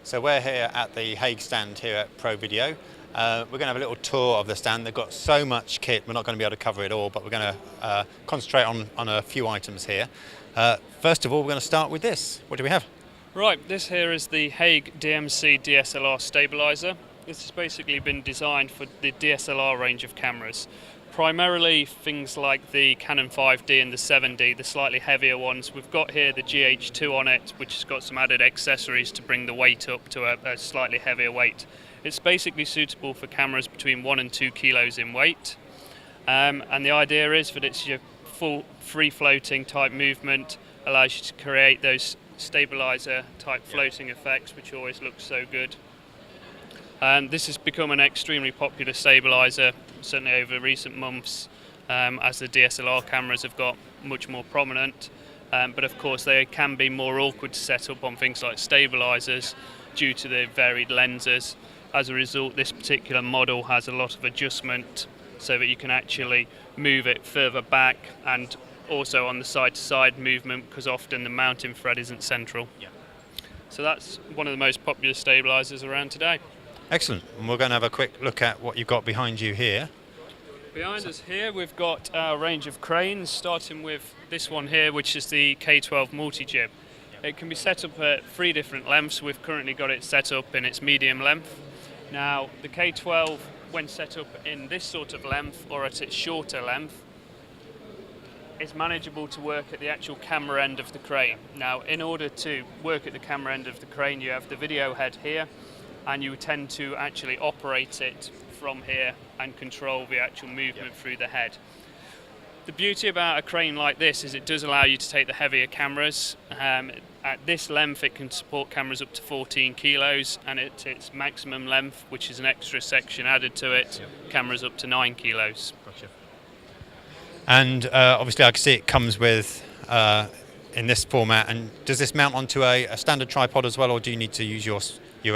So we're here at the Hague stand here at Pro-Video. We're going to have a little tour of the stand. They've got so much kit, we're not going to be able to cover it all, but we're going to concentrate on a few items here. First of all, we're going to start with this. What do we have? Right, this here is the Hague DMC DSLR stabilizer. This has basically been designed for the DSLR range of cameras. Primarily things like the Canon 5D and the 7D, the slightly heavier ones. We've got here the GH2 on it, which has got some added accessories to bring the weight up to a slightly heavier weight. It's basically suitable for cameras between 1 and 2 kilos in weight. And the idea is that it's your full free-floating type movement, allows you to create those stabilizer type floating effects, which always look so good. This has become an extremely popular stabilizer, certainly over recent months, as the DSLR cameras have got much more prominent. But of course they can be more awkward to set up on things like stabilizers due to the varied lenses. As a result, this particular model has a lot of adjustment so that you can actually move it further back, and also on the side-to-side movement, because often the mounting thread isn't central. Yeah. So that's one of the most popular stabilizers around today. Excellent. And we're going to have a quick look at what you've got behind you here. Behind us here we've got our range of cranes, starting with this one here, which is the K12 multi-jib. It can be set up at 3 different lengths. We've currently got it set up in its medium length. Now the K12, when set up in this sort of length or at its shorter length, is manageable to work at the actual camera end of the crane. Now in order to work at the camera end of the crane, you have the video head here, and you tend to actually operate it from here and control the actual movement through the head. The beauty about a crane like this is it does allow you to take the heavier cameras. At this length it can support cameras up to 14 kilos, and at its maximum length, which is an extra section added to it, cameras up to 9 kilos. Gotcha. And obviously I can see it comes with, in this format, and does this mount onto a standard tripod as well, or do you need to use your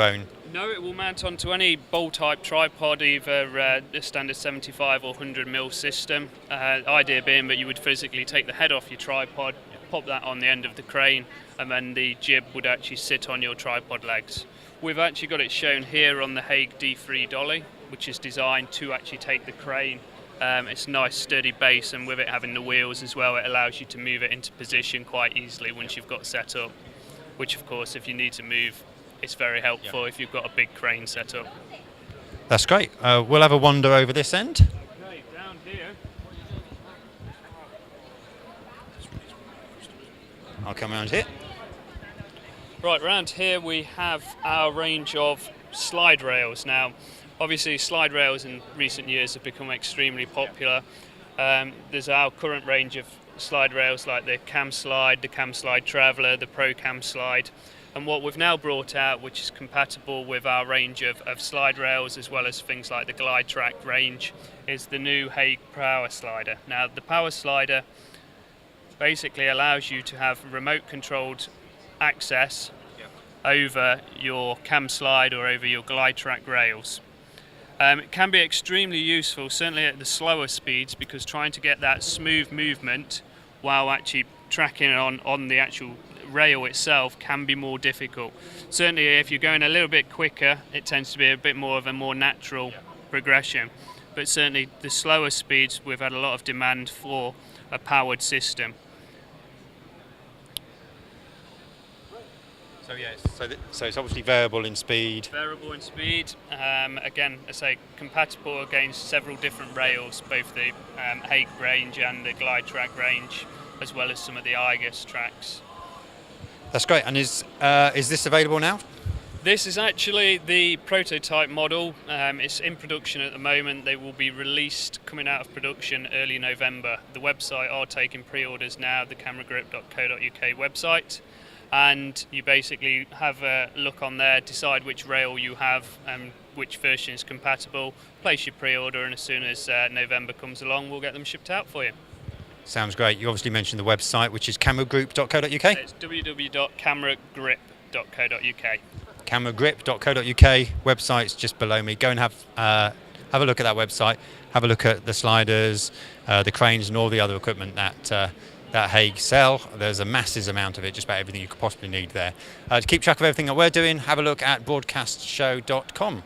own? No, it will mount onto any bowl type tripod, either a standard 75 or 100mm system. Idea being that you would physically take the head off your tripod, pop that on the end of the crane, and then the jib would actually sit on your tripod legs. We've actually got it shown here on the Hague D3 dolly, which is designed to actually take the crane. It's a nice sturdy base, and with it having the wheels as well, it allows you to move it into position quite easily once you've got set up, which of course if you need to move, it's very helpful if you've got a big crane set up. That's great. We'll have a wander over this end. Okay, down here. I'll come around here. Right, around here we have our range of slide rails. Now, obviously slide rails in recent years have become extremely popular. There's our current range of slide rails like the Cam Slide, the Cam Slide Traveller, the Pro Cam Slide. And what we've now brought out, which is compatible with our range of slide rails as well as things like the Glide Track range, is the new Hague Power Slider. Now the Power Slider basically allows you to have remote controlled access over your Cam Slide or over your Glide Track rails. It can be extremely useful, certainly at the slower speeds, because trying to get that smooth movement while actually tracking on the actual rail itself can be more difficult. Certainly if you're going a little bit quicker, it tends to be a bit more of a more natural progression. But certainly the slower speeds, we've had a lot of demand for a powered system. So yes, so it's obviously variable in speed. Variable in speed. Again, I say compatible against several different rails, both the Hague range and the Glide Track range, as well as some of the Argus tracks. That's great. And is this available now? This is actually the prototype model. It's in production at the moment. They will be released coming out of production early November. The website are taking pre-orders now, the cameragrip.co.uk website. And you basically have a look on there, decide which rail you have and which version is compatible, place your pre-order, and as soon as November comes along, we'll get them shipped out for you. Sounds great. You obviously mentioned the website, which is cameragrip.co.uk. It's www.cameragrip.co.uk. Cameragrip.co.uk. Website's just below me. Go and have a look at that website. have a look at the sliders, the cranes and all the other equipment that Hague sell. There's a massive amount of it, just about everything you could possibly need there. To keep track of everything that we're doing, have a look at broadcastshow.com.